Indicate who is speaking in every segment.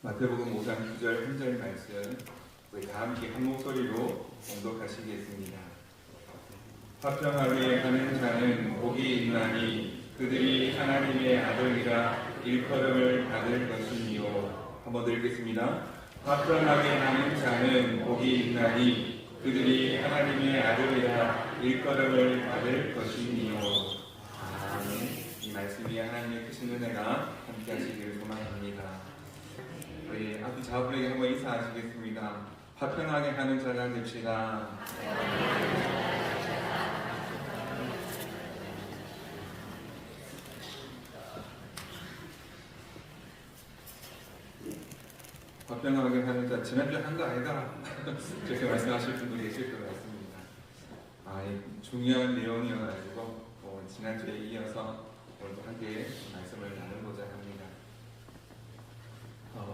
Speaker 1: 마태복음 5장 9절 1절 말씀 우리 다 함께 한 목소리로 봉독하시겠습니다. 화평하게 하는 자는 복이 있나니 그들이 하나님의 아들이라 일컬음을 받을 것이니요. 한번 더 읽겠습니다. 화평하게 하는 자는 복이 있나니 그들이 하나님의 아들이라 일컬음을 받을 것이니요. 아멘. 이 말씀이 하나님의 크신 은혜가 함께 하시기를 소망합니다. 우리 앞뒤 자분에게 한번 인사하시겠습니다. 화평하게 하는 자가 됩시다. 화평하게 하는 자, 지난주에 한 거 아니다 그렇게 말씀하실 분도 계실 것 같습니다. 중요한 내용이어가지고 지난주에 이어서 오늘도 함께 말씀을 나누고자 합니다.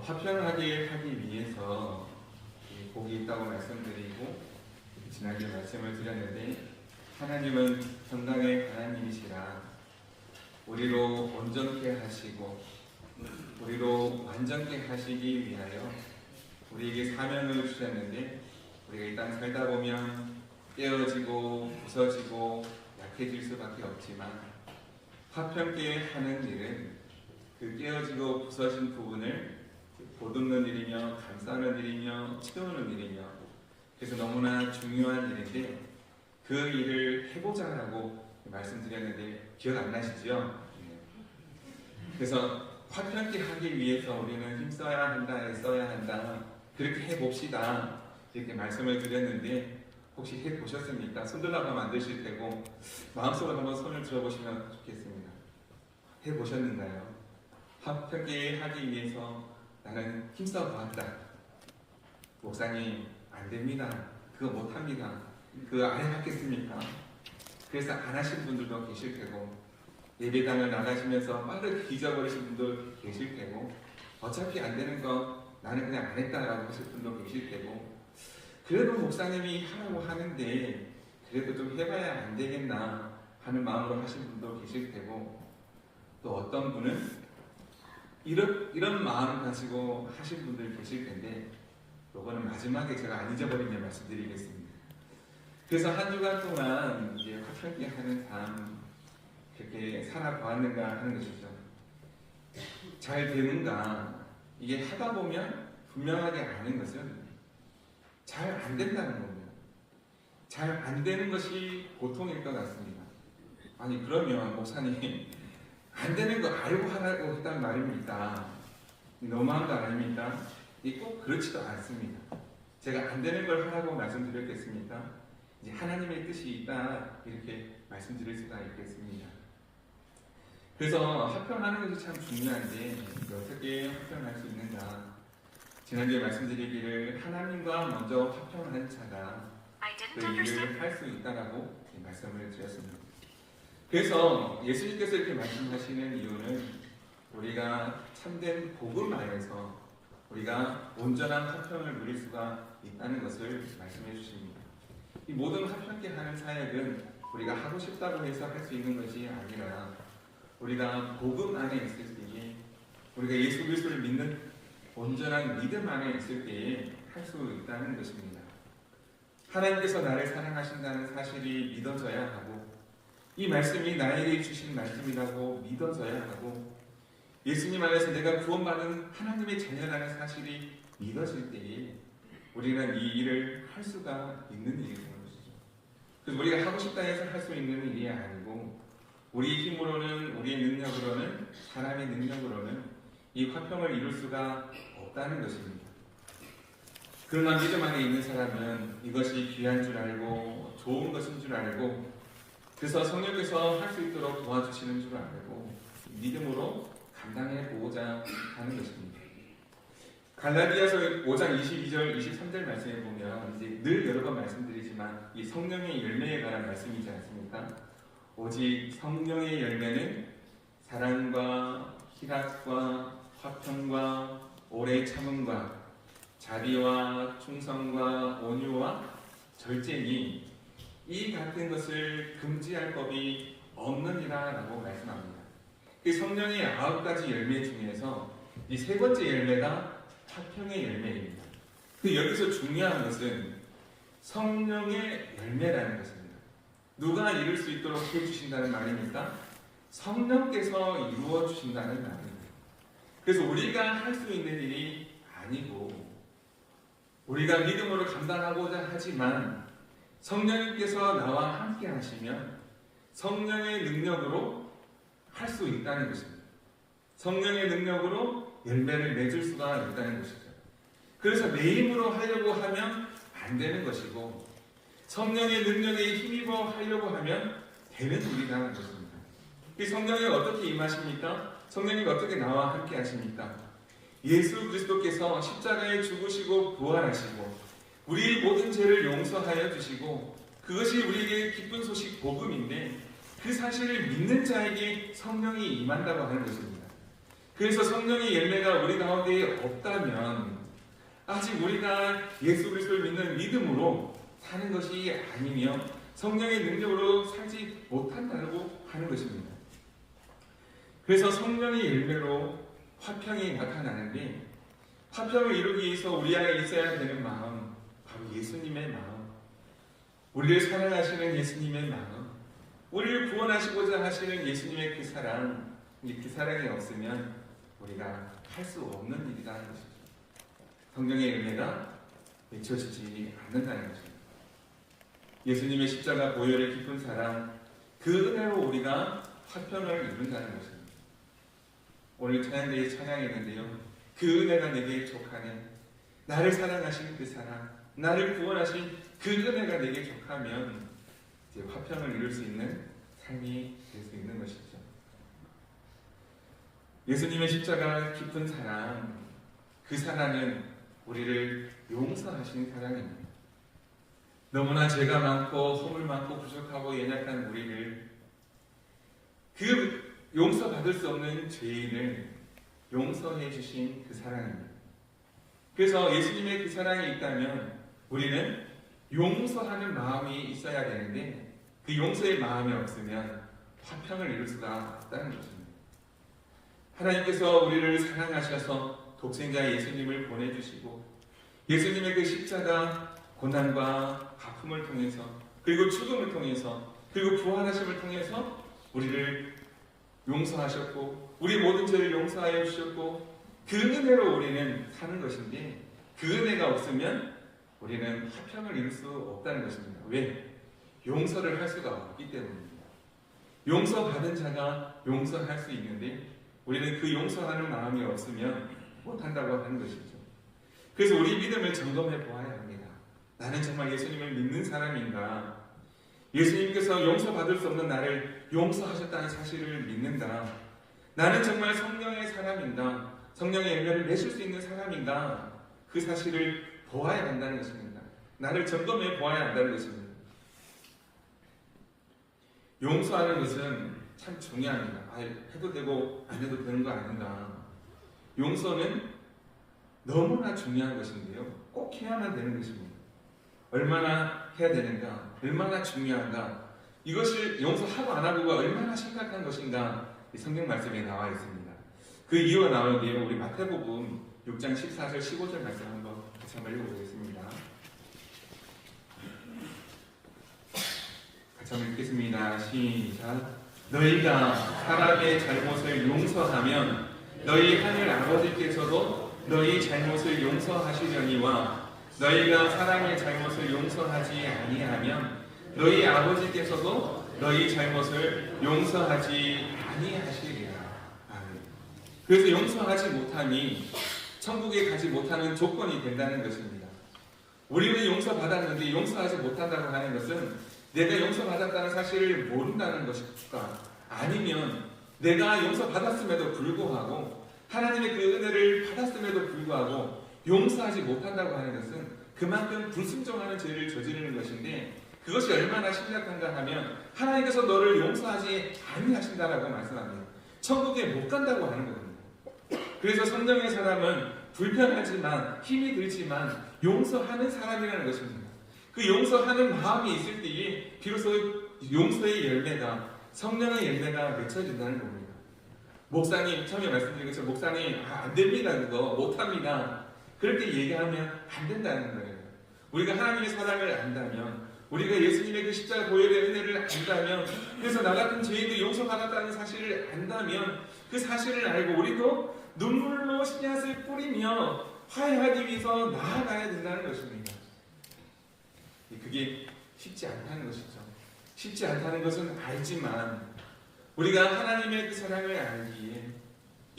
Speaker 1: 화평하게 하기 위해서 복이 있다고 말씀드리고 지난주에 말씀을 드렸는데, 하나님은 평강의 하나님이시라 우리로 온전케 하시고 우리로 완전케 하시기 위하여 우리에게 사명을 주셨는데, 우리가 이 땅 살다 보면 깨어지고 부서지고 약해질 수밖에 없지만 화평케 하는 일은 그 깨어지고 부서진 부분을 보듬는 일이며 감싸는 일이며 채우는 일이며, 그래서 너무나 중요한 일인데 그 일을 해보자 라고 말씀드렸는데 기억 안 나시죠? 그래서 화평케 하기 위해서 우리는 힘써야 한다, 애써야 한다, 그렇게 해봅시다 이렇게 말씀을 드렸는데 혹시 해보셨습니까? 손들라고 하면 안 되실 테고 마음속으로 한번 손을 들어보시면 좋겠습니다. 해보셨는가요? 화평케 하기 위해서 나는 힘써 보았다. 목사님 안 됩니다. 그거 못합니다. 그거 안 해봤겠습니까? 그래서 안 하신 분들도 계실 테고, 예배당을 나가시면서 빠르게 잊어버리신 분도 계실 테고, 어차피 안 되는 거 나는 그냥 안 했다라고 하실 분도 계실 테고, 그래도 목사님이 하라고 하는데 그래도 좀 해봐야 안 되겠나 하는 마음으로 하신 분도 계실 테고, 또 어떤 분은 이런 마음을 가지고 하신 분들 계실 텐데, 요거는 마지막에 제가 안 잊어버리면 말씀드리겠습니다. 그래서 한 주간 동안 이제 화평케 하는 삶 그렇게 살아보았는가 하는 것이죠. 잘 되는가, 이게 하다 보면 분명하게 아는 것은 잘 안 된다는 겁니다. 잘 안 되는 것이 보통일 것 같습니다. 아니 그러면 목사님 안 되는 거 알고 하라고 했단 말입니까? 너무한 거 아닙니까? 꼭 그렇지도 않습니다. 제가 안 되는 걸 하라고 말씀드렸겠습니까? 이제 하나님의 뜻이 있다 이렇게 말씀드릴 수가 있겠습니다. 그래서 화평하는 것이 참 중요한데 어떻게 화평할 수 있는가? 지난주에 말씀드리기를 하나님과 먼저 화평하는 자가 그 일을 할 수 있다라고 말씀을 드렸습니다. 그래서 예수님께서 이렇게 말씀하시는 이유는 우리가 참된 복음 안에서 우리가 온전한 화평을 누릴 수가 있다는 것을 말씀해 주십니다. 이 모든 화평케 하는 사역은 우리가 하고 싶다고 해서 할 수 있는 것이 아니라 우리가 복음 안에 있을 때에, 우리가 예수 그리스도를 믿는 온전한 믿음 안에 있을 때에 할 수 있다는 것입니다. 하나님께서 나를 사랑하신다는 사실이 믿어져야 하고, 이 말씀이 나에게 주신 말씀이라고 믿어져야 하고, 예수님 안에서 내가 구원받은 하나님의 자녀라는 사실이 믿어질 때에 우리는 이 일을 할 수가 있는 일이 되는 것이죠. 그래서 우리가 하고 싶다 해서 할 수 있는 일이 아니고, 우리의 힘으로는, 우리의 능력으로는, 사람의 능력으로는 이 화평을 이룰 수가 없다는 것입니다. 그러나 믿음 안에 있는 사람은 이것이 귀한 줄 알고 좋은 것인 줄 알고, 그래서 성령께서 할 수 있도록 도와주시는 줄 알고 믿음으로 감당해 보고자 하는 것입니다. 갈라디아서 5장 22절 23절 말씀에 보면 이제 늘 여러 번 말씀드리지만 이 성령의 열매에 관한 말씀이지 않습니까? 오직 성령의 열매는 사랑과 희락과 화평과 오래 참음과 자비와 충성과 온유와 절제니 이 같은 것을 금지할 법이 없느니라 라고 말씀합니다. 그 성령의 9가지 열매 중에서 이 세 번째 열매가 화평의 열매입니다. 여기서 중요한 것은 성령의 열매라는 것입니다. 누가 이룰 수 있도록 해주신다는 말입니까? 성령께서 이루어 주신다는 말입니다. 그래서 우리가 할 수 있는 일이 아니고 우리가 믿음으로 감당하고자 하지만 성령님께서 나와 함께 하시면 성령의 능력으로 할 수 있다는 것입니다. 성령의 능력으로 열매를 맺을 수가 있다는 것이죠. 그래서 내 힘으로 하려고 하면 안 되는 것이고 성령의 능력에 힘입어 하려고 하면 되는 일이라는 것입니다. 이 성령이 어떻게 임하십니까? 성령이 어떻게 나와 함께 하십니까? 예수 그리스도께서 십자가에 죽으시고 부활하시고 우리의 모든 죄를 용서하여 주시고 그것이 우리에게 기쁜 소식 복음인데 그 사실을 믿는 자에게 성령이 임한다고 하는 것입니다. 그래서 성령의 열매가 우리 가운데 없다면 아직 우리가 예수 그리스도를 믿는 믿음으로 사는 것이 아니며 성령의 능력으로 살지 못한다고 하는 것입니다. 그래서 성령의 열매로 화평이 나타나는데 화평을 이루기 위해서 우리 안에 있어야 되는 마음, 바로 예수님의 마음, 우리를 사랑하시는 예수님의 마음, 우리를 구원하시고자 하시는 예수님의 그 사랑, 그 사랑이 없으면 우리가 할 수 없는 일이라는 것이죠. 성령의 열매가 맺혀지지 않는다는 것입니다. 예수님의 십자가 보혈의 깊은 사랑, 그 은혜로 우리가 화평을 이룬다는 것입니다. 오늘 찬양대에 찬양했는데요. 그 은혜가 내게 족하네. 나를 사랑하신 그 사랑, 나를 구원하신 그 은혜가 내게 족하면 이제 화평을 이룰 수 있는 삶이 될 수 있는 것이죠. 예수님의 십자가 깊은 사랑, 그 사랑은 우리를 용서하신 사랑입니다. 너무나 죄가 많고 허물 많고 부족하고 연약한 우리를 그 용서받을 수 없는 죄인을 용서해 주신 그 사랑입니다. 그래서 예수님의 그 사랑이 있다면 우리는 용서하는 마음이 있어야 되는데 그 용서의 마음이 없으면 화평을 이룰 수가 없다는 것입니다. 하나님께서 우리를 사랑하셔서 독생자 예수님을 보내주시고 예수님의 그 십자가 고난과 아픔을 통해서 그리고 죽음을 통해서 그리고 부활하심을 통해서 우리를 용서하셨고 우리 모든 죄를 용서하여 주셨고 그 은혜로 우리는 사는 것인데 그 은혜가 없으면 우리는 화평을 이룰 수 없다는 것입니다. 왜? 용서를 할 수가 없기 때문입니다. 용서받은 자가 용서할 수 있는데 우리는 그 용서하는 마음이 없으면 못한다고 하는 것이죠. 그래서 우리 믿음을 점검해 보아야 합니다. 나는 정말 예수님을 믿는 사람인가? 예수님께서 용서받을 수 없는 나를 용서하셨다는 사실을 믿는가? 나는 정말 성령의 사람인가? 성령의 열매를 맺을 수 있는 사람인가? 그 사실을 보아야 한다는 것입니다. 나를 점검해 보아야 한다는 것입니다. 용서하는 것은 참 중요합니다. 해도 되고 안 해도 되는 거 아닌가? 용서는 너무나 중요한 것인데요. 꼭 해야만 되는 것입니다. 얼마나 해야 되는가? 얼마나 중요한가? 이것을 용서하고 안 하고가 얼마나 심각한 것인가? 이 성경 말씀에 나와 있습니다. 그 이유가 나오는데요. 우리 마태복음 6장 14절 15절 말씀 한번 같이 한번 읽어보겠습니다. 같이 한번 읽겠습니다. 시작. 너희가 사람의 잘못을 용서하면 너희 하늘 아버지께서도 너희 잘못을 용서하시려니와 너희가 사람의 잘못을 용서하지 아니하면 너희 아버지께서도 너희 잘못을 용서하지 아니하시리라. 그래서 용서하지 못함이 천국에 가지 못하는 조건이 된다는 것입니다. 우리는 용서받았는데 용서하지 못한다고 하는 것은 내가 용서받았다는 사실을 모른다는 것일까? 아니면 내가 용서받았음에도 불구하고 하나님의 그 은혜를 받았음에도 불구하고 용서하지 못한다고 하는 것은 그만큼 불순종하는 죄를 저지르는 것인데 그것이 얼마나 심각한가 하면 하나님께서 너를 용서하지 아니하신다라고 말씀합니다. 천국에 못 간다고 하는 겁니다. 그래서 성령의 사람은 불편하지만 힘이 들지만 용서하는 사람이라는 것입니다. 그 용서하는 마음이 있을 때에 비로소 용서의 열매가 성령의 열매가 맺혀진다는 겁니다. 목사님 처음에 말씀드린 것처럼 목사님 안 됩니다. 그거 못합니다. 그렇게 얘기하면 안 된다는 거예요. 우리가 하나님의 사랑을 안다면, 우리가 예수님의 그 십자가 보혈의 은혜를 안다면, 그래서 나 같은 죄인도 용서받았다는 사실을 안다면, 그 사실을 알고 우리도 눈물로 씨앗을 뿌리며 화해하기 위해서 나아가야 된다는 것입니다. 그게 쉽지 않다는 것이죠. 쉽지 않다는 것은 알지만 우리가 하나님의 그 사랑을 알기에,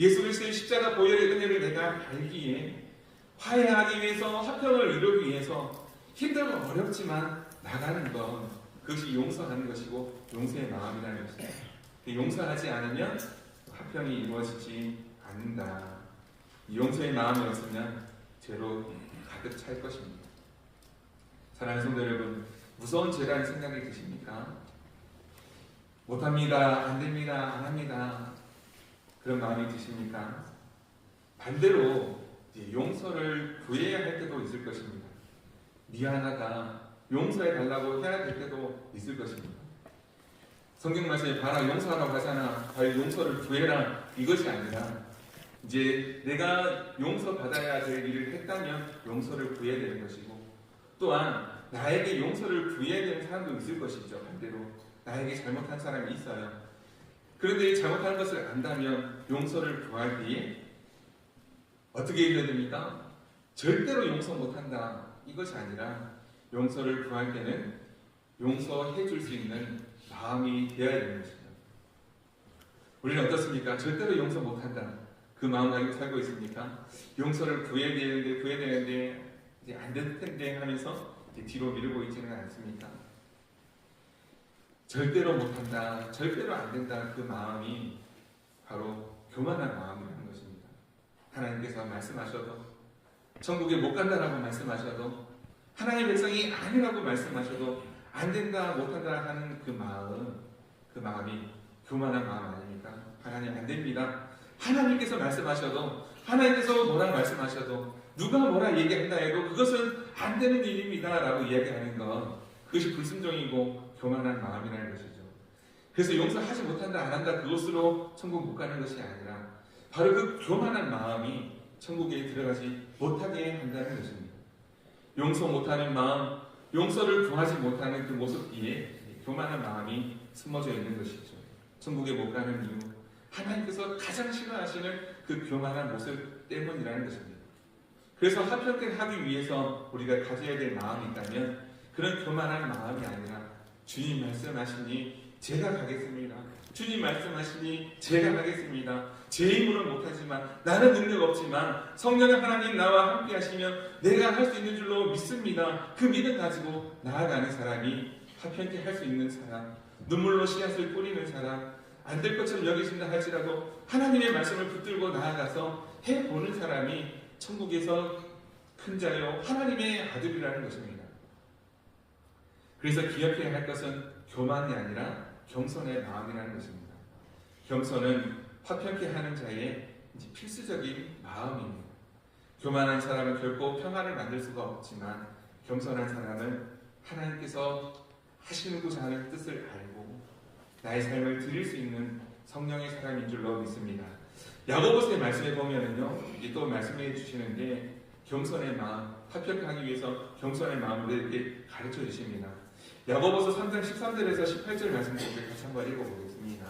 Speaker 1: 예수 그리스도의 십자가 보혈의 은혜를 내가 알기에, 화해하기 위해서, 화평을 이루기 위해서 힘들고 어렵지만 나가는 것, 그것이 용서하는 것이고 용서의 마음이라는 것입니다. 용서하지 않으면 화평이 이루어지지 않는다. 용서의 마음이 없으면 죄로 가득 찰 것입니다. 사랑하는 성도 여러분, 무서운 죄라는 생각이 드십니까? 못합니다, 안됩니다, 안합니다, 그런 마음이 드십니까? 반대로 용서를 구해야 할 때도 있을 것입니다. 미안하다, 용서해 달라고 해야 될 때도 있을 것입니다. 성경 말씀에 봐라, 용서하라고 하잖아, 빨리 용서를 구해라, 이것이 아니라 이제 내가 용서받아야 될 일을 했다면 용서를 구해야 되는 것이고, 또한 나에게 용서를 구해야 되는 사람도 있을 것이죠. 반대로 나에게 잘못한 사람이 있어요. 그런데 잘못한 것을 안다면 용서를 구할 때에 어떻게 해야 됩니까? 절대로 용서 못한다, 이것이 아니라 용서를 구할 때는 용서해 줄 수 있는 마음이 되어야 되는 것입니다. 우리는 어떻습니까? 절대로 용서 못한다, 그 마음 가지고 살고 있습니까? 용서를 구해야 되는데 이제 안 될 텐데 하면서 이제 뒤로 미루고 있지는 않습니까? 절대로 못한다, 절대로 안 된다, 그 마음이 바로 교만한 마음이라는 것입니다. 하나님께서 말씀하셔도, 천국에 못 간다라고 말씀하셔도, 하나님의 백성이 아니라고 말씀하셔도 안 된다, 못한다 하는 그 마음이 교만한 마음 아닙니까? 하나님 안 됩니다, 하나님께서 말씀하셔도, 하나님께서 뭐라 말씀하셔도, 누가 뭐라 얘기한다 해도 그것은 안 되는 일입니다 라고 이야기하는 것, 그것이 불순종이고 교만한 마음이라는 것이죠. 그래서 용서하지 못한다, 안 한다, 그것으로 천국 못 가는 것이 아니라 바로 그 교만한 마음이 천국에 들어가지 못하게 한다는 것입니다. 용서 못하는 마음, 용서를 구하지 못하는 그 모습 뒤에 교만한 마음이 숨어져 있는 것이죠. 천국에 못 가는 이유, 하나님께서 가장 싫어하시는 그 교만한 모습 때문이라는 것입니다. 그래서 화평케 하기 위해서 우리가 가져야 될 마음이 있다면 그런 교만한 마음이 아니라, 주님 말씀하시니 제가 가겠습니다, 주님 말씀하시니 제가 가겠습니다, 제 힘으로는 못하지만, 나는 능력 없지만 성령의 하나님 나와 함께 하시면 내가 할 수 있는 줄로 믿습니다, 그 믿음 가지고 나아가는 사람이 화평케 할 수 있는 사람, 눈물로 씨앗을 뿌리는 사람, 안 될 것처럼 여기신다 할지라도 하나님의 말씀을 붙들고 나아가서 해보는 사람이 천국에서 큰 자요 하나님의 아들이라는 것입니다. 그래서 기억해야 할 것은 교만이 아니라 겸손의 마음이라는 것입니다. 겸손은 화평케 하는 자의 필수적인 마음입니다. 교만한 사람은 결코 평안을 만들 수가 없지만, 겸손한 사람은 하나님께서 하시고자 하는 뜻을 알고 나의 삶을 드릴 수 있는 성령의 사람인 줄로 믿습니다. 야고보서의 말씀에 보면은요, 또 말씀해 주시는데, 겸손의 마음, 화평하기 위해서 겸손의 마음을 이렇게 가르쳐 주십니다. 야고보서 3장 13절에서 18절 말씀 같이 한번 읽어보겠습니다.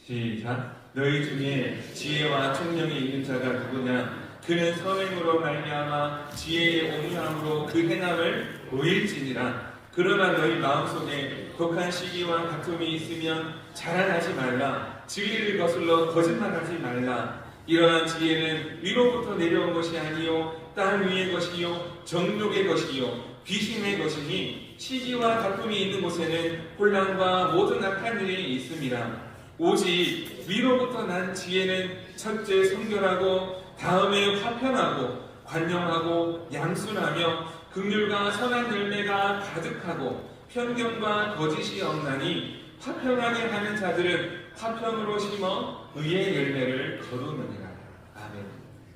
Speaker 1: 시작. 너희 중에 지혜와 총명이 있는 자가 누구냐? 그는 선행으로 말미암아 지혜의 온유함으로 그 행함을 보일지니라. 그러나 너희 마음속에 독한 시기와 다툼이 있으면 자랑하지 말라. 진리를 거슬러 거짓말하지 말라. 이러한 지혜는 위로부터 내려온 것이 아니요 땅 위의 것이요 정욕의 것이요 귀신의 것이니, 시기와 다툼이 있는 곳에는 혼란과 모든 악한 일이 있음이라. 오직 위로부터 난 지혜는 첫째 성결하고, 다음에 화평하고, 관용하고, 양순하며, 긍휼과 선한 열매가 가득하고, 편견과 거짓이 없나니, 화평하게 하는 자들은 화평으로 심어 의의 열매를 거두느니라. 아멘.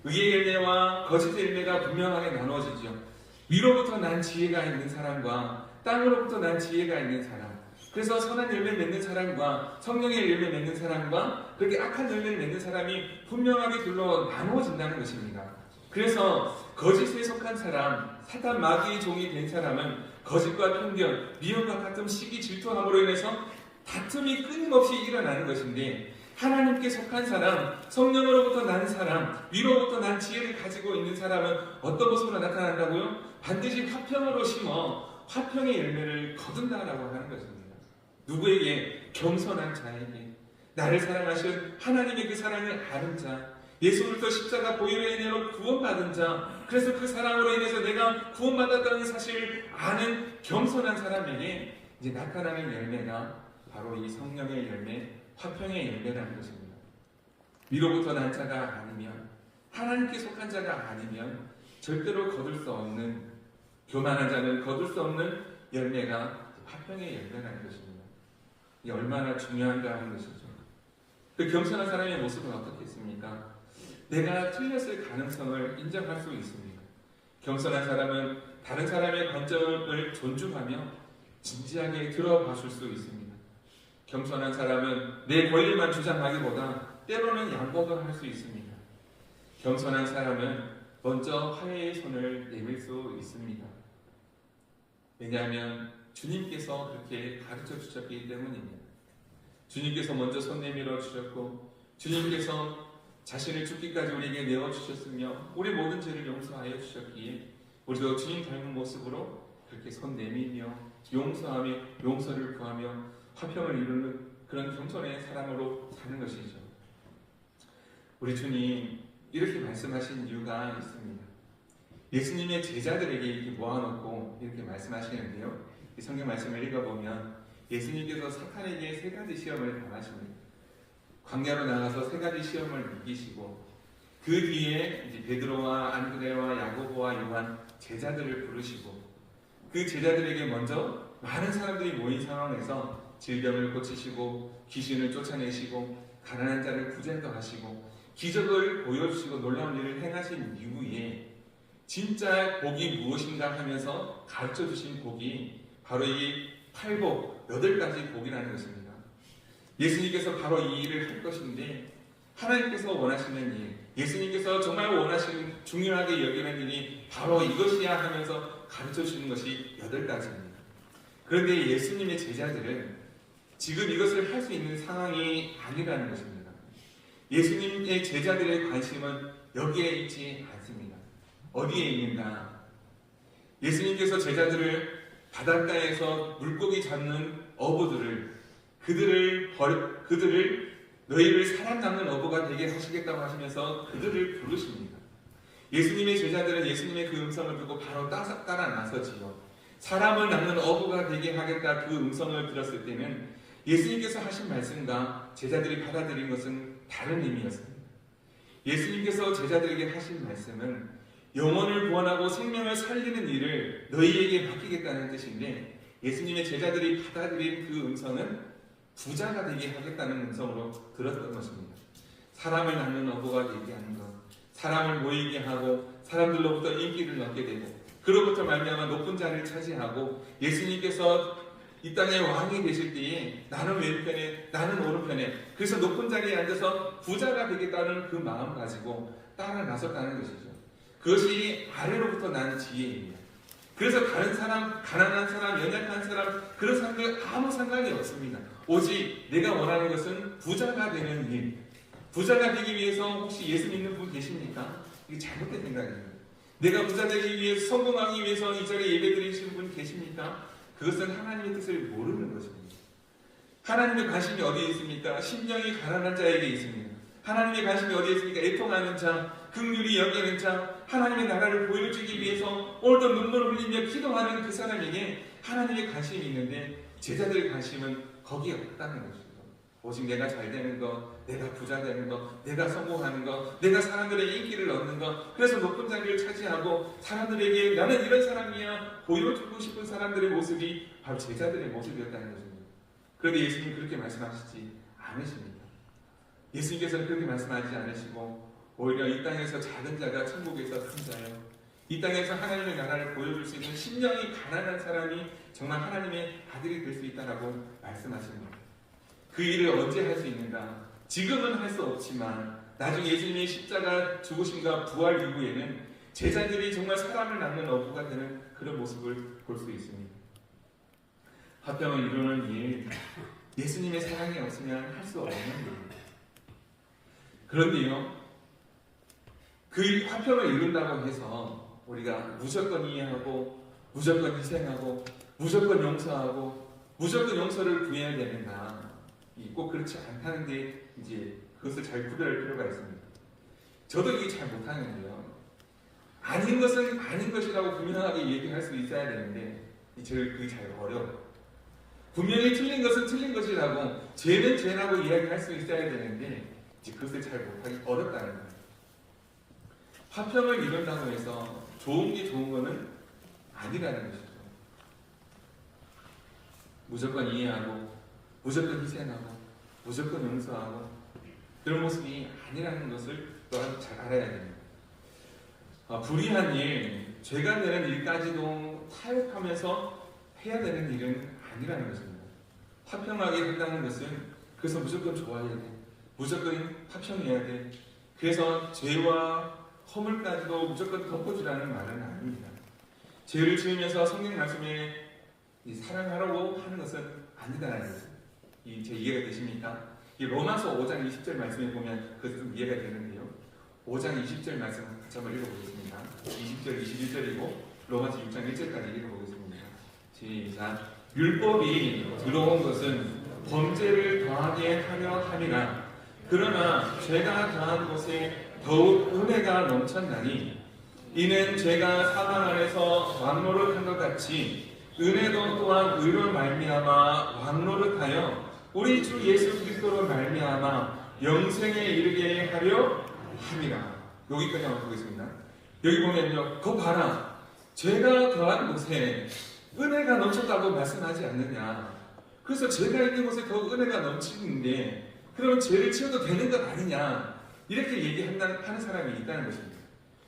Speaker 1: 의의 열매와 거짓의 열매가 분명하게 나누어지죠. 위로부터 난 지혜가 있는 사람과 땅으로부터 난 지혜가 있는 사람, 그 그래서 선한 열매 맺는 사람과 성령의 열매 맺는 사람과 그렇게 악한 열매를 맺는 사람이 분명하게 둘로 나누어진다는 것입니다. 그래서 거짓에 속한 사람, 사탄 마귀의 종이 된 사람은 거짓과 편견, 미움과 다툼, 시기, 질투함으로 인해서 다툼이 끊임없이 일어나는 것인데, 하나님께 속한 사람, 성령으로부터 난 사람, 위로부터 난 지혜를 가지고 있는 사람은 어떤 모습으로 나타난다고요? 반드시 화평으로 심어 화평의 열매를 거둔다라고 하는 것입니다. 누구에게? 겸손한 자에게. 나를 사랑하신 하나님의 그 사랑을 아는 자, 예수로부터 십자가 보혈의 은혜로 구원받은 자, 그래서 그 사랑으로 인해서 내가 구원받았다는 사실을 아는 겸손한 사람에게 이제 나타나는 열매가 바로 이 성령의 열매, 화평의 열매라는 것입니다. 위로부터 난 자가 아니면, 하나님께 속한 자가 아니면 절대로 거둘 수 없는, 교만한 자는 거둘 수 없는 열매가 화평의 열매라는 것입니다. 이게 얼마나 중요한가 하는 것이죠. 그 겸손한 사람의 모습은 어떻겠습니까? 내가 틀렸을 가능성을 인정할 수 있습니다. 겸손한 사람은 다른 사람의 관점을 존중하며 진지하게 들어봐 줄 수 있습니다. 겸손한 사람은 내 권리만 주장하기보다 때로는 양보도 할 수 있습니다. 겸손한 사람은 먼저 화해의 손을 내밀 수 있습니다. 왜냐하면 주님께서 그렇게 가르쳐 주셨기 때문입니다. 주님께서 먼저 손 내밀어 주셨고, 주님께서 자신을 죽기까지 우리에게 내어주셨으며 우리 모든 죄를 용서하여 주셨기에 우리도 주님 닮은 모습으로 그렇게 손 내밀며 용서하며 용서를 구하며 화평을 이루는 그런 겸손의 사람으로 사는 것이죠. 우리 주님 이렇게 말씀하신 이유가 있습니다. 예수님의 제자들에게 이렇게 모아놓고 이렇게 말씀하시는데요. 이 성경 말씀을 읽어보면 예수님께서 사탄에게 세 가지 시험을 당하십니다. 광야로 나가서 세 가지 시험을 이기시고 그 뒤에 이제 베드로와 안드레와 야고보와 요한 제자들을 부르시고 그 제자들에게 먼저 많은 사람들이 모인 상황에서 질병을 고치시고 귀신을 쫓아내시고 가난한 자를 구제도 하시고 기적을 보여주시고 놀라운 일을 행하신 이후에 진짜 복이 무엇인가 하면서 가르쳐 주신 복이 바로 이 팔복 8가지 복이라는 것입니다. 예수님께서 바로 이 일을 할 것인데 하나님께서 원하시는 일, 예수님께서 정말 원하시는 중요하게 여기는 일이 바로 이것이야 하면서 가르쳐 주시는 것이 8가지입니다. 그런데 예수님의 제자들은 지금 이것을 할 수 있는 상황이 아니라는 것입니다. 예수님의 제자들의 관심은 여기에 있지 않습니다. 어디에 있는가? 예수님께서 제자들을 바닷가에서 물고기 잡는 어부들을 그들을 너희를 사람 잡는 어부가 되게 하시겠다고 하시면서 그들을 부르십니다. 예수님의 제자들은 예수님의 그 음성을 듣고 바로 따라 나서지요. 사람을 낚는 어부가 되게 하겠다 그 음성을 들었을 때는 예수님께서 하신 말씀과 제자들이 받아들인 것은 다른 의미였습니다. 예수님께서 제자들에게 하신 말씀은 영혼을 구원하고 생명을 살리는 일을 너희에게 맡기겠다는 뜻인데 예수님의 제자들이 받아들인 그 음성은 부자가 되게 하겠다는 음성으로 들었던 것입니다. 사람을 낚는 어부가 되게 하는 것, 사람을 모이게 하고 사람들로부터 인기를 얻게 되고 그로부터 말미암아 높은 자리를 차지하고 예수님께서 이 땅의 왕이 되실 때에 나는 왼편에 나는 오른편에 그래서 높은 자리에 앉아서 부자가 되겠다는 그 마음 가지고 따라 나섰다는 것이죠. 그것이 아래로부터 난 지혜입니다. 그래서 다른 사람, 가난한 사람, 연약한 사람 그런 사람들 아무 상관이 없습니다. 오직 내가 원하는 것은 부자가 되는 일. 부자가 되기 위해서 혹시 예수 믿는 분 계십니까? 이게 잘못된 생각입니다. 내가 부자 되기 위해서 성공하기 위해서 이 자리에 예배 드리시는 분 계십니까? 그것은 하나님의 뜻을 모르는 것입니다. 하나님의 관심이 어디에 있습니까? 심령이 가난한 자에게 있습니다. 하나님의 관심이 어디에 있습니까? 애통하는 자, 긍휼히 여기는 자, 하나님의 나라를 보여주기 위해서 오늘도 눈물을 흘리며 기도하는 그 사람에게 하나님의 관심이 있는데 제자들의 관심은 거기에 없다는 것이죠. 오직 내가 잘 되는 것, 내가 부자 되는 것, 내가 성공하는 것, 내가 사람들의 인기를 얻는 것, 그래서 높은 자리를 차지하고 사람들에게 나는 이런 사람이야 보여주고 싶은 사람들의 모습이 바로 제자들의 모습이었다는 것입니다. 그런데 예수님 그렇게 말씀하시지 않으십니다. 예수님께서는 그렇게 말씀하지 않으시고 오히려 이 땅에서 작은 자가 천국에서 큰 자요, 이 땅에서 하나님의 나라를 보여줄 수 있는 심령이 가난한 사람이 정말 하나님의 아들이 될 수 있다라고 말씀하십니다. 그 일을 언제 할 수 있는가? 지금은 할 수 없지만 나중에 예수님의 십자가 죽으심과 부활 이후에는 제자들이 정말 사람을 낳는 어부가 되는 그런 모습을 볼 수 있습니다. 화평을 이루는 일, 예수님의 사랑이 없으면 할 수 없는 일입니다. 그런데요, 그 화평을 이룬다고 해서 우리가 무조건 이해하고 무조건 희생하고 무조건 용서하고 무조건 용서를 구해야 되는가? 꼭 그렇지 않다는데 이제 그것을 잘 구별할 필요가 있습니다. 저도 이게 잘 못하는데요. 아닌 것은 아닌 것이라고 분명하게 얘기할 수 있어야 되는데 저는 그게 잘 어려워요. 분명히 틀린 것은 틀린 것이라고 죄는 죄라고 이야기할 수 있어야 되는데 이제 그것을 잘 못하기 어렵다는 거예요. 화평을 이룬다고 해서 좋은 게 좋은 거는 아니라는 것이죠. 무조건 이해하고 무조건 희생하고 무조건 용서하고 그런 모습이 아니라는 것을 또한 잘 알아야 됩니다. 불의한 일, 죄가 되는 일까지도 타협하면서 해야 되는 일은 아니라는 것입니다. 화평하게 한다는 것은 그래서 무조건 좋아해야 돼. 무조건 화평해야 돼. 그래서 죄와 허물까지도 무조건 덮어주라는 말은 아닙니다. 죄를 지으면서 성경 말씀에 사랑하라고 하는 것은 아니다라는 거죠. 제 이해가 되십니까? 이 로마서 5장 20절 말씀에 보면 그것이 좀 이해가 되는데요. 5장 20절 말씀 같이 한번 읽어보겠습니다. 20절, 21절이고 로마서 6장 1절까지 읽어보겠습니다. 시작. 율법이 들어온 것은 범죄를 더하게 하려 함이라. 그러나 죄가 더한 곳에 더욱 은혜가 넘쳤나니 이는 죄가 사망 안에서 왕노릇한 것 같이 은혜도 또한 의로 말미암아 왕노릇하여 우리 주 예수 그리스도로 말미암아 영생에 이르게 하려 함이라. 여기까지 한번 보겠습니다. 여기 보면요, 그거 봐라, 죄가 더한 곳에 은혜가 넘쳤다고 말씀하지 않느냐. 그래서 죄가 있는 곳에 더욱 은혜가 넘치는데 그러면 죄를 지어도 되는 것 아니냐, 이렇게 얘기하는 사람이 있다는 것입니다.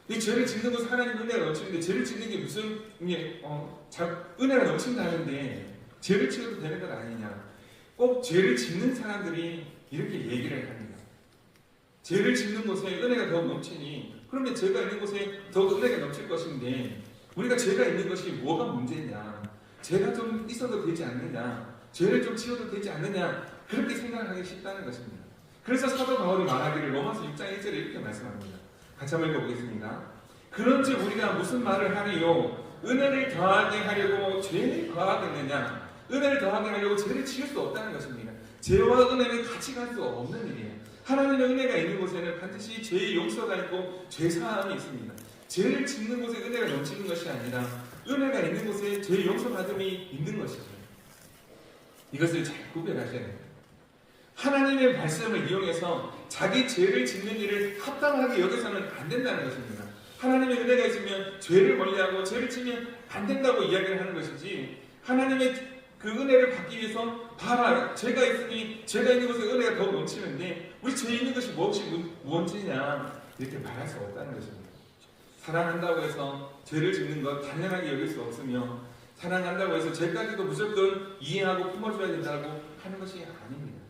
Speaker 1: 이 죄를 짓는 것은 하나님 은혜가 넘치는데 죄를 짓는 게 무슨 은혜가 넘친다는데 죄를 지어도 되는 것 아니냐. 꼭 죄를 짓는 사람들이 이렇게 얘기를 합니다. 죄를 짓는 곳에 은혜가 더욱 넘치니 그러면 죄가 있는 곳에 더욱 은혜가 넘칠 것인데 우리가 죄가 있는 것이 뭐가 문제냐, 죄가 좀 있어도 되지 않느냐, 죄를 좀 지어도 되지 않느냐, 그렇게 생각하기 쉽다는 것입니다. 그래서 사도 바울이 말하기를 로마서 6장 1절에 이렇게 말씀합니다. 같이 한번 읽어보겠습니다. 그런지 우리가 무슨 말을 하리요? 은혜를 더하게 하려고 죄를 더하겠느냐? 은혜를 더하게 하려고 죄를 지을 수 없다는 것입니다. 죄와 은혜는 같이 갈 수 없는 일이에요. 하나님의 은혜가 있는 곳에는 반드시 죄의 용서가 있고 죄사함이 있습니다. 죄를 짓는 곳에 은혜가 넘치는 것이 아니라 은혜가 있는 곳에 죄의 용서받음이 있는 것이죠. 이것을 잘 구별하셔야 됩니다. 하나님의 말씀을 이용해서 자기 죄를 짓는 일을 합당하게 여기서는 안 된다는 것입니다. 하나님의 은혜가 있으면 죄를 멀리하고 죄를 지면 안 된다고 이야기를 하는 것이지, 하나님의 그 은혜를 받기 위해서 봐라, 죄가 있으니 죄가 있는 곳에 은혜가 더 넘치는데 우리 죄 있는 것이 무엇이 문제냐, 이렇게 말할 수 없다는 것입니다. 사랑한다고 해서 죄를 짓는 것 당연하게 여길 수 없으며 사랑한다고 해서 죄까지도 무조건 이해하고 품어줘야 된다고 하는 것이 아닙니다.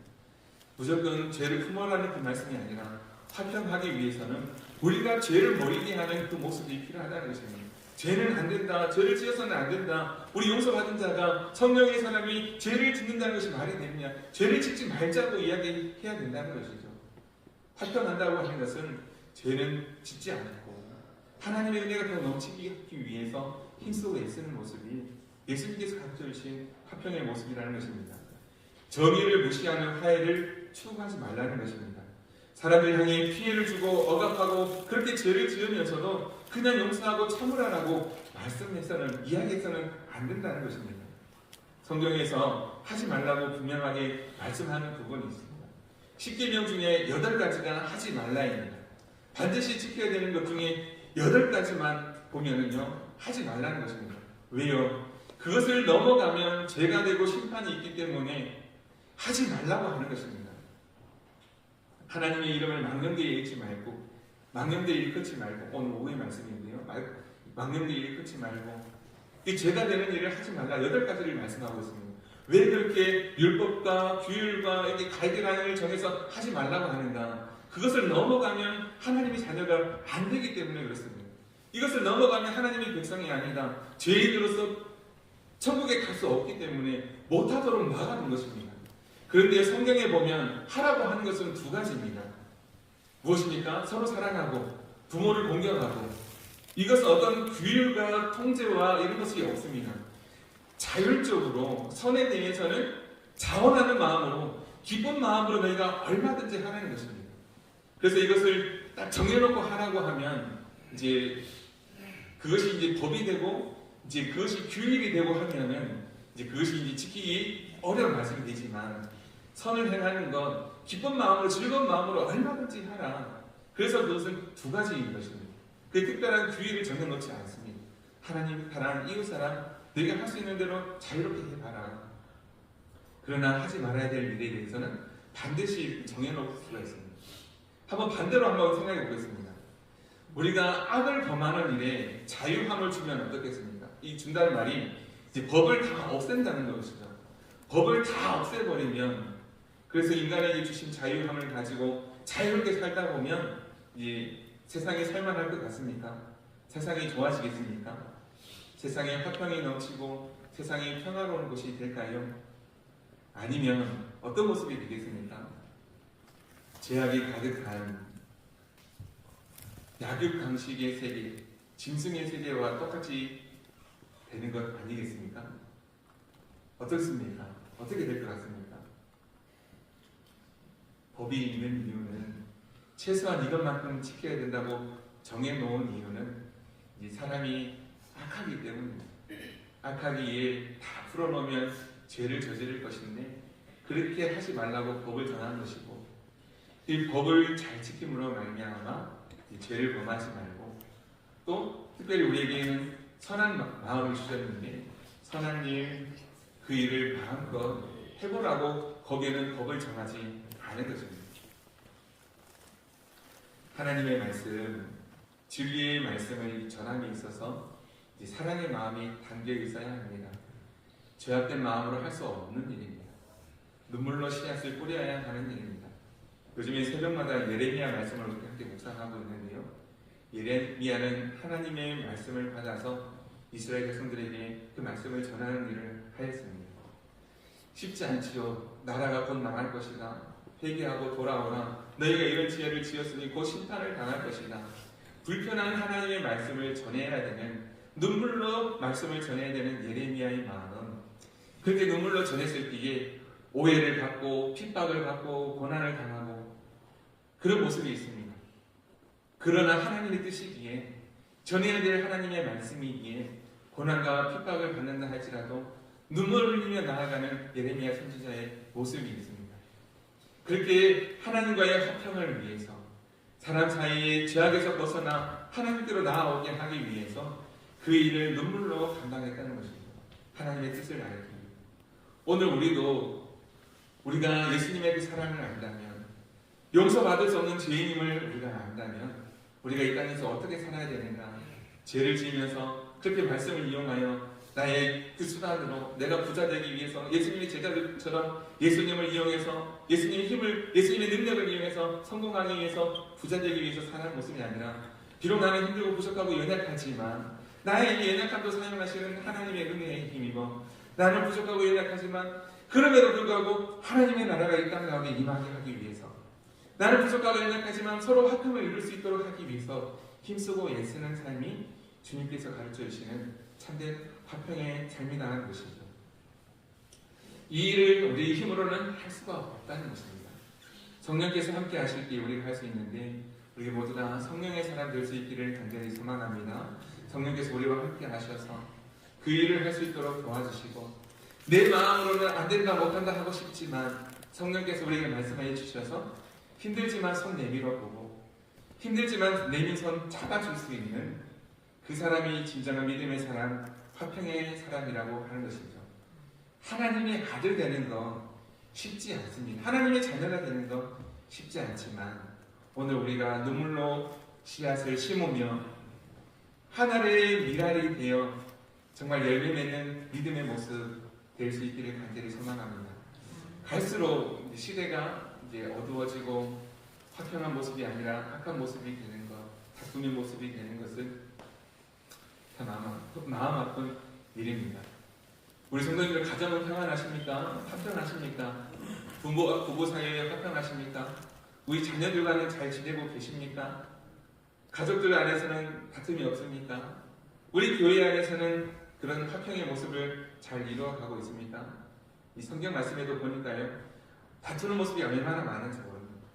Speaker 1: 무조건 죄를 품어라는 그 말씀이 아니라 화평하기 위해서는 우리가 죄를 버리게 하는 그 모습이 필요하다는 것입니다. 죄는 안 된다, 죄를 지어서는 안 된다, 우리 용서받은 자가 성령의 사람이 죄를 짓는다는 것이 말이 되느냐, 죄를 짓지 말자고 이야기해야 된다는 것이죠. 화평한다고 하는 것은 죄는 짓지 않고 하나님의 은혜가 더 넘치기 위해서 힘쓰고 애쓰는 모습이 예수님께서 가르쳐주신 화평의 모습이라는 것입니다. 정의를 무시하는 화해를 추구하지 말라는 것입니다. 사람을 향해 피해를 주고 억압하고 그렇게 죄를 지으면서도 그냥 용서하고 참으라라고 말씀해서는, 이야기해서는 안 된다는 것입니다. 성경에서 하지 말라고 분명하게 말씀하는 부분이 있습니다. 10계명 중에 8가지가 하지 말라입니다. 반드시 지켜야 되는 것 중에 8가지만 보면은요, 하지 말라는 것입니다. 왜요? 그것을 넘어가면 죄가 되고 심판이 있기 때문에 하지 말라고 하는 것입니다. 하나님의 이름을 망령되이 읽지 말고, 망령되이 일컫지 말고, 오늘 오후의 말씀인데요, 막는 일 끊지 말고 이 죄가 되는 일을 하지 말라 8가지를 말씀하고 있습니다. 왜 그렇게 율법과 규율과 이렇게 가이드라인을 정해서 하지 말라고 하는가? 그것을 넘어가면 하나님의 자녀가 안 되기 때문에 그렇습니다. 이것을 넘어가면 하나님의 백성이 아니다. 죄인으로서 천국에 갈 수 없기 때문에 못하도록 막아둔 것입니다. 그런데 성경에 보면 하라고 하는 것은 2가지입니다. 무엇입니까? 서로 사랑하고 부모를 공경하고 이것은 어떤 규율과 통제와 이런 것이 없습니다. 자율적으로 선에 대해서는 자원하는 마음으로 기쁜 마음으로 너희가 얼마든지 하라는 것입니다. 그래서 이것을 딱 정해놓고 하라고 하면 이제 그것이 이제 법이 되고 이제 그것이 규율이 되고 하면은 이제 그것이 이제 지키기 어려운 말씀이 되지만 선을 행하는 것 기쁜 마음으로 즐거운 마음으로 얼마든지 하라. 그래서 그것은 2가지인 것입니다. 그 특별한 규율을 정해놓지 않습니다. 하나님 사랑, 이웃 사랑 너희가 할 수 있는 대로 자유롭게 해봐라. 그러나 하지 말아야 될 일에 대해서는 반드시 정해놓을 수가 있습니다. 한번 반대로 한번 생각해 보겠습니다. 우리가 악을 범하는 일에 자유함을 주면 어떻겠습니까? 이 준다는 말이 이제 법을 다 없앤다는 것이죠. 법을 다 없애버리면 그래서 인간에게 주신 자유함을 가지고 자유롭게 살다 보면 이제 세상이 살만할 것 같습니까? 세상이 좋아지겠습니까? 세상에 화평이 넘치고 세상이 평화로운 곳이 될까요? 아니면 어떤 모습이 되겠습니까? 죄악이 가득한 약육강식의 세계, 짐승의 세계와 똑같이 되는 것 아니겠습니까? 어떻습니까? 어떻게 될 것 같습니까? 법이 있는 이유는 최소한 이것만큼 지켜야 된다고 정해놓은 이유는 이 사람이 악하기 때문입니다. 악하기에 다 풀어놓으면 죄를 저지를 것인데 그렇게 하지 말라고 법을 정한 것이고 이 법을 잘 지킴으로 말미암아 죄를 범하지 말고 또 특별히 우리에게는 선한 마음을 주셨는데 선한 일, 그 일을 마음껏 해보라고 거기에는 법을 정하지 않은 것입니다. 하나님의 말씀, 진리의 말씀을 전함에 있어서 사랑의 마음이 담겨 있어야 합니다. 죄악된 마음으로 할 수 없는 일입니다. 눈물로 씨앗을 뿌려야 하는 일입니다. 요즘에 새벽마다 예레미야 말씀을 함께 묵상하고 있는데요. 예레미야는 하나님의 말씀을 받아서 이스라엘 백성들에게 그 말씀을 전하는 일을 하였습니다. 쉽지 않지요. 나라가 곧 망할 것이다. 회개하고 돌아오라. 너희가 이런 죄를 지었으니 곧 심판을 당할 것이다. 불편한 하나님의 말씀을 전해야 되는 눈물로 말씀을 전해야 되는 예레미야의 마음은 그렇게 눈물로 전했을 때에 오해를 받고 핍박을 받고 고난을 당하고 그런 모습이 있습니다. 그러나 하나님의 뜻이기에 전해야 될 하나님의 말씀이기에 고난과 핍박을 받는다 할지라도 눈물을 흘리며 나아가는 예레미야 선지자의 모습이 있습니다. 그렇게 하나님과의 화평을 위해서 사람 사이의 죄악에서 벗어나 하나님께로 나아오게 하기 위해서 그 일을 눈물로 감당했다는 것입니다. 하나님의 뜻을 알기 위해. 오늘 우리가 예수님의 그 사랑을 안다면 용서받을 수 없는 죄인임을 우리가 안다면 우리가 이 땅에서 어떻게 살아야 되는가 죄를 지으면서 그렇게 말씀을 이용하여 나의 그 수단으로 내가 부자 되기 위해서 예수님의 제자들처럼 예수님을 이용해서 예수님의 힘을 예수님의 능력을 이용해서 성공하기 위해서 부자 되기 위해서 사는 모습이 아니라 비록 나는 힘들고 부족하고 연약하지만 나의 이 연약함도 사용하시는 하나님의 은혜의 힘이고 나는 부족하고 연약하지만 그럼에도 불구하고 하나님의 나라가 이 땅 가운데 임하게 하기 위해서 나는 부족하고 연약하지만 서로 화평을 이룰 수 있도록 하기 위해서 힘쓰고 애쓰는 삶이 주님께서 가르쳐 주시는 참된 화평의 삶이라는 것이죠. 이 일을 우리 힘으로는 할 수가 없다는 것입니다. 성령께서 함께 하실 때 우리가 할 수 있는데 우리 모두 다 성령의 사람 될 수 있기를 간절히 소망합니다. 성령께서 우리와 함께 하셔서 그 일을 할 수 있도록 도와주시고 내 마음으로는 안 된다 못한다 하고 싶지만 성령께서 우리에게 말씀해 주셔서 힘들지만 손 내밀어 보고 힘들지만 내민 손 잡아줄 수 있는 그 사람이 진정한 믿음의 사람, 화평의 사람이라고 하는 것이죠. 하나님의 아들 되는 거 쉽지 않습니다. 하나님의 자녀가 되는 거 쉽지 않지만 오늘 우리가 눈물로 씨앗을 심으며 하나의 미랄이 되어 정말 열매 맺는 믿음의 모습 될 수 있기를 간절히 소망합니다. 갈수록 시대가 이제 어두워지고 화평한 모습이 아니라 악한 모습이 되는 것, 다툼의 모습이 되는 것은 참 마음 아픈 일입니다. 우리 성도님들 가정은 평안하십니까? 화평하십니까? 부모와 부부 사이에 화평하십니까? 우리 자녀들과는 잘 지내고 계십니까? 가족들 안에서는 다툼이 없습니까? 우리 교회 안에서는 그런 화평의 모습을 잘 이루어가고 있습니까? 이 성경 말씀에도 보니까요, 다투는 모습이 얼마나 많은지 모릅니다.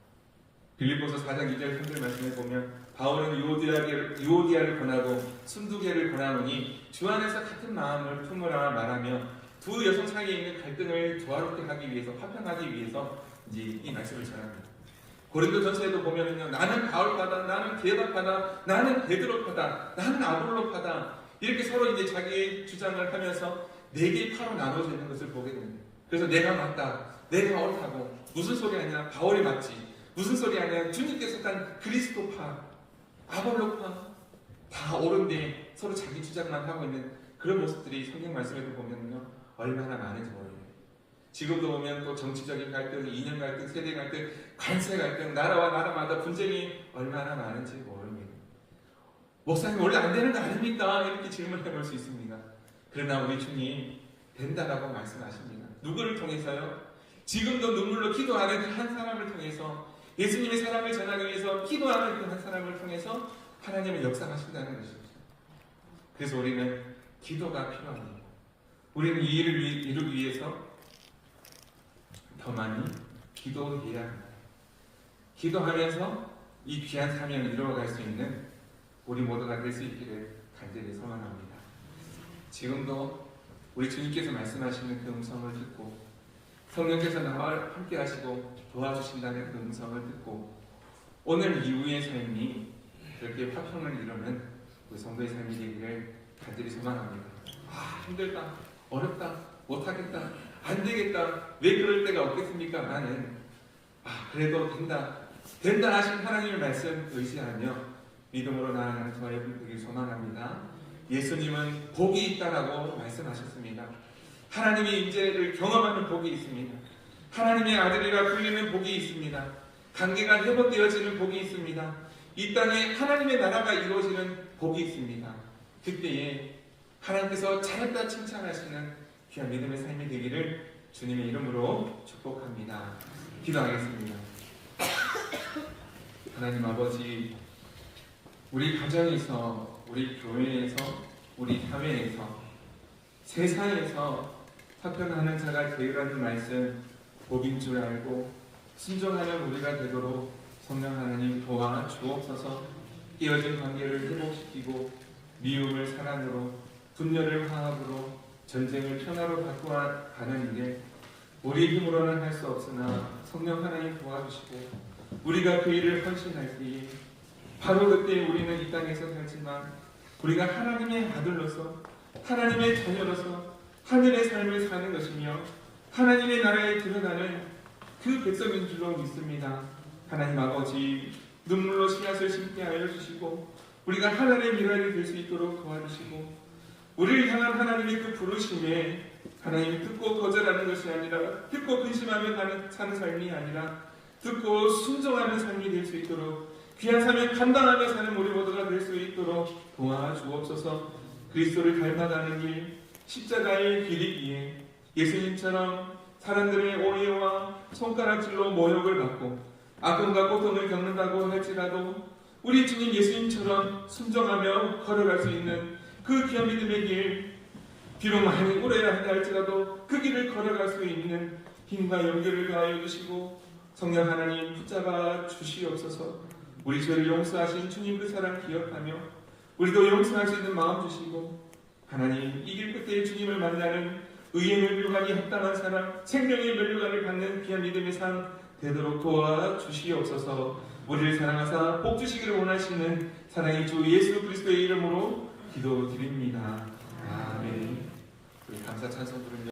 Speaker 1: 빌립보서 4장 2절 3절 말씀에 보면 바울은 유오디아를 권하고 순두개를 권하노니 주 안에서 같은 마음을 품으라 말하며 두 여성 사이에 있는 갈등을 조화롭게 하기 위해서, 화평하기 위해서 이제 이 말씀을 전합니다. 고린도전서에도 보면은요, 나는 바울파다, 나는 게바파다, 나는 베드로파다, 나는 아볼로파다, 이렇게 서로 이제 자기의 주장을 하면서 네 개의 파로 나눠져 있는 것을 보게 됩니다. 그래서 내가 맞다, 내가 옳다고, 무슨 소리 아니야, 바울이 맞지, 무슨 소리 아니야, 주님께서 단 그리스도파, 아볼로파 다 옳은데 서로 자기 주장만 하고 있는 그런 모습들이 성경 말씀에도 보면요, 얼마나 많은지 모릅니다. 지금도 보면 또 정치적인 갈등, 이념 갈등, 세대 갈등, 관세 갈등, 나라와 나라마다 분쟁이 얼마나 많은지 모릅니다. 목사님 원래 안 되는 거 아닙니까? 이렇게 질문해 볼 수 있습니다. 그러나 우리 주님 된다라고 말씀하십니다. 누구를 통해서요? 지금도 눈물로 기도하는 그 한 사람을 통해서, 예수님의 사랑을 전하기 위해서 기도하는 그 한 사람을 통해서 하나님을 역사하신다는 것입니다. 그래서 우리는 기도가 필요합니다. 우리는 이 일을 이루기 위해서 더 많이 기도해야 합니다. 기도하면서 이 귀한 사명을 이루어갈 수 있는 우리 모두가 될 수 있기를 간절히 소망합니다. 지금도 우리 주님께서 말씀하시는 그 음성을 듣고 성령께서 나와 함께 하시고 도와주신다는 그 음성을 듣고 오늘 이후의 삶이 그렇게 화평을 이루는 우리 성도의 삶이 되기를 간절히 소망합니다. 힘들다, 어렵다, 못하겠다, 안 되겠다, 왜 그럴 때가 없겠습니까? 나는 그래도 된다 하신 하나님의 말씀 의지하며 믿음으로 나아가는 저와 여러분 되길 소망합니다. 예수님은 복이 있다라고 말씀하셨습니다. 하나님의 임재를 경험하는 복이 있습니다. 하나님의 아들이라 불리는 복이 있습니다. 관계가 회복되어지는 복이 있습니다. 이 땅에 하나님의 나라가 이루어지는 복이 있습니다. 그때에 하나님께서 잘했다 칭찬하시는 귀한 믿음의 삶이 되기를 주님의 이름으로 축복합니다. 기도하겠습니다. 하나님 아버지, 우리 가정에서, 우리 교회에서, 우리 사회에서, 세상에서 화평하는 자가 되으라는 말씀 복인 줄 알고 순종하는 우리가 되도록 성령 하나님 도와 주옵소서. 깨어진 관계를 회복시키고 미움을 사랑으로, 분열을 화합으로, 전쟁을 평화로 바꾸어가는 일에 우리 힘으로는 할 수 없으나 성령 하나님 도와주시고 우리가 그 일을 헌신할 때에 바로 그때 우리는 이 땅에서 살지만 우리가 하나님의 아들로서, 하나님의 자녀로서 하늘의 삶을 사는 것이며 하나님의 나라에 들어가는 그 백성인 줄로 믿습니다. 하나님 아버지, 눈물로 씨앗을 심게 하여 주시고 우리가 하늘의 미랄이 될 수 있도록 도와주시고 우리를 향한 하나님의 그 부르심에 하나님이 듣고 거절하는 것이 아니라, 듣고 근심하며 사는 삶이 아니라 듣고 순종하는 삶이 될 수 있도록, 귀한 사명 감당하며 사는 우리 모두가 될 수 있도록 도와주옵소서. 그리스도를 닮아가는 길, 십자가의 길이기에 예수님처럼 사람들의 오해와 손가락질로 모욕을 받고 아픔과 고통을 겪는다고 할지라도 우리 주님 예수님처럼 순종하며 걸어갈 수 있는 그 귀한 믿음의 길, 비록 많이 오래야 한다 할지라도 그 길을 걸어갈 수 있는 힘과 용기를 가하여 주시고 성령 하나님 붙잡아 주시옵소서. 우리 죄를 용서하신 주님 그 사랑 기억하며 우리도 용서할 수 있는 마음 주시고 하나님 이 길 끝에 주님을 만나는 의의 면류관이 합당한 사람, 생명의 면류관을 받는 귀한 믿음의 삶 되도록 도와주시옵소서. 우리를 사랑하사 복 주시기를 원하시는 사랑의 주 예수 그리스도의 이름으로 기도드립니다. 아멘. 우리 감사 찬송 부릅니다.